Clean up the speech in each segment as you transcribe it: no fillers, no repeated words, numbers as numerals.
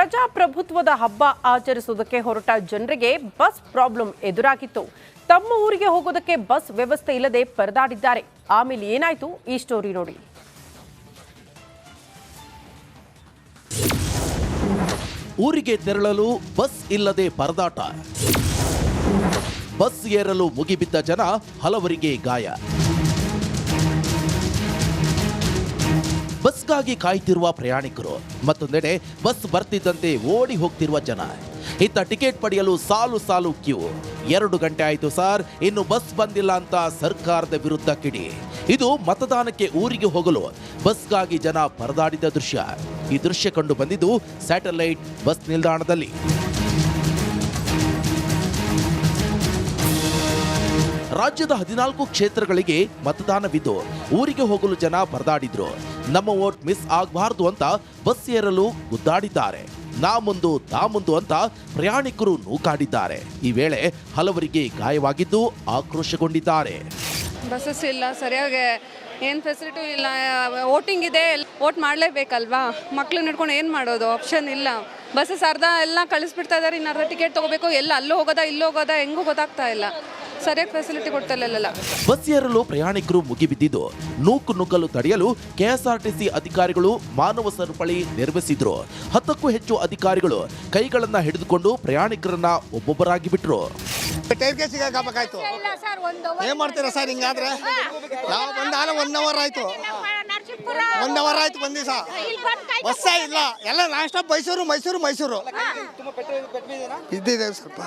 ಪ್ರಜಾಪ್ರಭುತ್ವದ ಹಬ್ಬ ಆಚರಿಸುವುದಕ್ಕೆ ಹೊರಟ ಜನರಿಗೆ ಬಸ್ ಪ್ರಾಬ್ಲಮ್ ಎದುರಾಗಿತ್ತು. ತಮ್ಮ ಊರಿಗೆ ಹೋಗೋದಕ್ಕೆ ಬಸ್ ವ್ಯವಸ್ಥೆ ಇಲ್ಲದೆ ಪರದಾಡಿದ್ದಾರೆ. ಆಮೇಲೆ ಏನಾಯ್ತು ಈ ಸ್ಟೋರಿ ನೋಡಿ. ಊರಿಗೆ ತೆರಳಲು ಬಸ್ ಇಲ್ಲದೆ ಪರದಾಟ. ಬಸ್ ಏರಲು ಮುಗಿಬಿದ್ದ ಜನ, ಹಲವರಿಗೆ ಗಾಯ. ಬಸ್ಗಾಗಿ ಕಾಯ್ತಿರುವ ಪ್ರಯಾಣಿಕರು, ಮತ್ತೊಂದೆಡೆ ಬಸ್ ಬರ್ತಿದ್ದಂತೆ ಓಡಿ ಹೋಗ್ತಿರುವ ಜನ. ಇತ್ತ ಟಿಕೆಟ್ ಪಡೆಯಲು ಸಾಲು ಸಾಲು ಕ್ಯೂ. 2 ಗಂಟೆ ಆಯ್ತು ಸರ್, ಇನ್ನು ಬಸ್ ಬಂದಿಲ್ಲ ಅಂತ ಸರ್ಕಾರದ ವಿರುದ್ಧ ಕಿಡಿ. ಇದು ಮತದಾನಕ್ಕೆ ಊರಿಗೆ ಹೋಗಲು ಬಸ್ಗಾಗಿ ಜನ ಪರದಾಡಿದ ದೃಶ್ಯ. ಈ ದೃಶ್ಯ ಕಂಡು ಬಂದಿದ್ದು ಸ್ಯಾಟಲೈಟ್ ಬಸ್ ನಿಲ್ದಾಣದಲ್ಲಿ. ರಾಜ್ಯದ 14 ಕ್ಷೇತ್ರಗಳಿಗೆ ಮತದಾನವಿದ್ದು ಊರಿಗೆ ಹೋಗಲು ಜನ ಪರದಾಡಿದ್ರು. ನಮ್ಮ ವೋಟ್ ಮಿಸ್ ಆಗಬಾರದು ಅಂತ ಬಸ್ ಏರಲು ಗುದ್ದಾಡಿದ್ದಾರೆ. ನಾ ಮುಂದು ತಾ ಮುಂದು ಅಂತ ಪ್ರಯಾಣಿಕರು ನೂಕಾಡಿದ್ದಾರೆ. ಈ ವೇಳೆ ಹಲವರಿಗೆ ಗಾಯವಾಗಿದ್ದು ಆಕ್ರೋಶಗೊಂಡಿದ್ದಾರೆ. ಬಸ್ಸಸ್ ಇಲ್ಲ, ಸರಿಯಾಗಿ ಏನು ಫೆಸಿಲಿಟಿ ಇಲ್ಲ. ವೋಟಿಂಗ್ ಇದೆ, ವೋಟ್ ಮಾಡಲೇಬೇಕಲ್ವಾ. ಮಕ್ಳನ್ನ ಹಿಡ್ಕೊಂಡು ಏನು ಮಾಡೋದು, ಆಪ್ಷನ್ ಇಲ್ಲ. ಬಸ್ಸಸ್ ಅರ್ಧ ಎಲ್ಲ ಕಳಿಸ್ಬಿಡ್ತಾ ಇದ್ದಾರೆ, ಇನ್ನು ಅರ್ಧ ಟಿಕೆಟ್ ತೊಗೋಬೇಕು. ಎಲ್ಲ ಅಲ್ಲೂ ಹೋಗೋದಾ ಇಲ್ಲೂ ಹೋಗೋದಾ ಹೆಂಗೂ ಗೊತ್ತಾಗ್ತಾ ಇಲ್ಲ. ಸರಿಯಾಗಿ ಫೆಸಿಲಿಟಿ ಕೊಡ್ತಿಲ್ಲ. ಬಸ್ ಏರಲು ಪ್ರಯಾಣಿಕರು ಮುಗಿಬಿದ್ದಿದ್ದು ನೂಕು ನುಗ್ಗಲು ತಡೆಯಲು ಕೆಎಸ್ಆರ್ಟಿಸಿ ಅಧಿಕಾರಿಗಳು ಮಾನವ ಸರಪಳಿ ನಿರ್ಮಿಸಿದ್ರು. 10ಕ್ಕೂ ಹೆಚ್ಚು ಅಧಿಕಾರಿಗಳು ಕೈಗಳನ್ನ ಹಿಡಿದುಕೊಂಡು ಪ್ರಯಾಣಿಕರನ್ನ ಒಬ್ಬೊಬ್ಬರಾಗಿ ಬಿಟ್ರು. ಟೈರ್ಗೆ ಸಿಗಾಕಬೇಕಾಯ್ತು. ಏನ್ ಮಾಡ್ತೀರಾ ಸರ್ ಹಿಂಗಾದ್ರೆ? ನಾವು ಬಂದಾಲ 1 ಅವರ್ ಆಯ್ತು. 1 ಅವರ್ ಆಯ್ತು ಬಂದಿ ಸರ್. ಬಸ್ಸೇ ಇಲ್ಲ. ಎಲ್ಲ ನಾನ್ ಸ್ಟಾಪ್ ಮೈಸೂರು ಇದ್ದಿದೆ ಸ್ವಲ್ಪ.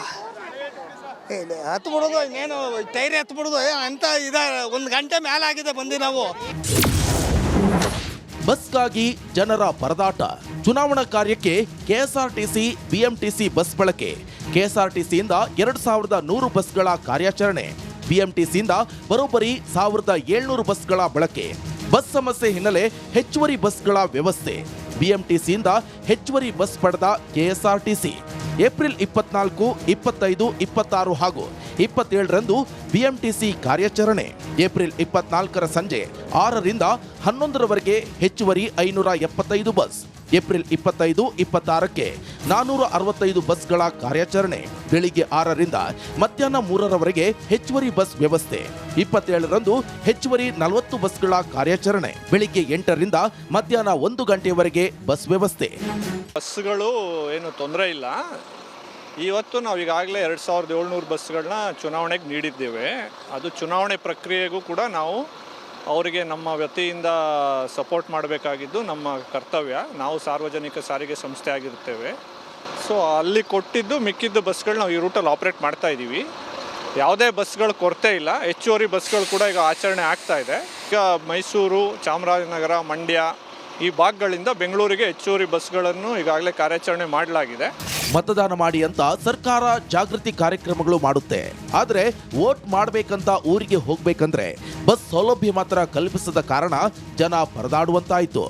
ಹತ್ತು ಬಿಡೋದು ಇನ್ನೇನು ಟೈರ್ ಎತ್ತು ಬಿಡೋದು ಅಂತ ಇದೆ. 1 ಗಂಟೆ ಮೇಲೆ ಆಗಿದೆ ಬಂದು ನಾವು. ಬಸ್ಗಾಗಿ ಜನರ ಪರದಾಟ. ಚುನಾವಣಾ ಕಾರ್ಯಕ್ಕೆ ಕೆಎಸ್ಆರ್ಟಿಸಿ ಬಿಎಂಟಿಸಿ ಬಸ್ ಬಳಕೆ. ಕೆಎಸ್ಆರ್ಟಿಸಿಯಿಂದ 2100 ಬಸ್ಗಳ ಕಾರ್ಯಾಚರಣೆ. ಬಿಎಂಟಿಸಿಯಿಂದ ಬರೋಬ್ಬರಿ 1700 ಬಸ್ಗಳ ಬಳಕೆ. ಬಸ್ ಸಮಸ್ಯೆ ಹಿನ್ನೆಲೆ ಹೆಚ್ಚುವರಿ ಬಸ್ಗಳ ವ್ಯವಸ್ಥೆ. ಬಿಎಂಟಿಸಿಯಿಂದ ಹೆಚ್ಚುವರಿ ಬಸ್ ಪಡೆದ ಕೆಎಸ್ಆರ್ಟಿಸಿ ಏಪ್ರಿಲ್ 24, 25, 26 ಹಾಗೂ 27ರಂದು ಬಿಎಂಟಿಸಿ ಕಾರ್ಯಾಚರಣೆ. ಏಪ್ರಿಲ್ 24ರ ಸಂಜೆ 6ರಿಂದ 11ರವರೆಗೆ ಹೆಚ್ಚುವರಿ 575 ಬಸ್. ಏಪ್ರಿಲ್ 25, 26ಕ್ಕೆ 465 ಬಸ್ಗಳ ಕಾರ್ಯಾಚರಣೆ. ಬೆಳಿಗ್ಗೆ 6ರಿಂದ ಮಧ್ಯಾಹ್ನ 3ರವರೆಗೆ ಹೆಚ್ಚುವರಿ ಬಸ್ ವ್ಯವಸ್ಥೆ. 27ರಂದು ಹೆಚ್ಚುವರಿ 40 ಬಸ್ಗಳ ಕಾರ್ಯಾಚರಣೆ. ಬೆಳಿಗ್ಗೆ 8ರಿಂದ ಮಧ್ಯಾಹ್ನ 1 ಗಂಟೆಯವರೆಗೆ ಬಸ್ ವ್ಯವಸ್ಥೆ. ಬಸ್ಗಳು ಏನು ತೊಂದರೆ ಇಲ್ಲ. ಇವತ್ತು ನಾವು ಈಗಾಗಲೇ 2700 ಬಸ್ಗಳನ್ನ ಚುನಾವಣೆಗೆ ನೀಡಿದ್ದೇವೆ. ಅದು ಚುನಾವಣೆ ಪ್ರಕ್ರಿಯೆಗೂ ಕೂಡ ನಾವು ಅವರಿಗೆ ನಮ್ಮ ವತಿಯಿಂದ ಸಪೋರ್ಟ್ ಮಾಡಬೇಕಾಗಿದ್ದು ನಮ್ಮ ಕರ್ತವ್ಯ. ನಾವು ಸಾರ್ವಜನಿಕ ಸಾರಿಗೆ ಸಂಸ್ಥೆ ಆಗಿರ್ತೇವೆ. ಸೊ ಅಲ್ಲಿ ಕೊಟ್ಟಿದ್ದು ಮಿಕ್ಕಿದ್ದು ಬಸ್ಗಳು ನಾವು ಈ ರೂಟಲ್ಲಿ ಆಪ್ರೇಟ್ ಮಾಡ್ತಾ ಇದ್ದೀವಿ. ಯಾವುದೇ ಬಸ್ಗಳ ಕೊರತೆ ಇಲ್ಲ. ಹೆಚ್ಚುವರಿ ಬಸ್ಗಳು ಕೂಡ ಈಗ ಆಚರಣೆ ಆಗ್ತಾ ಇದೆ. ಈಗ ಮೈಸೂರು, ಚಾಮರಾಜನಗರ, ಮಂಡ್ಯ ಈ ಭಾಗಗಳಿಂದ ಬೆಂಗಳೂರಿಗೆ ಹೆಚ್ಚುವರಿ ಬಸ್ಗಳನ್ನು ಈಗಾಗಲೇ ಕಾರ್ಯಾಚರಣೆ ಮಾಡಲಾಗಿದೆ. ಮತದಾನ ಮಾಡಿ ಅಂತ ಸರ್ಕಾರ ಜಾಗೃತಿ ಕಾರ್ಯಕ್ರಮಗಳು ಮಾಡುತ್ತೆ. ಆದರೆ ವೋಟ್ ಮಾಡಬೇಕಂತ ಊರಿಗೆ ಹೋಗ್ಬೇಕಂದ್ರೆ ಬಸ್ ಸೌಲಭ್ಯ ಮಾತ್ರ ಕಲ್ಪಿಸದ ಕಾರಣ ಜನ ಪರದಾಡುವಂತಾಯಿತು.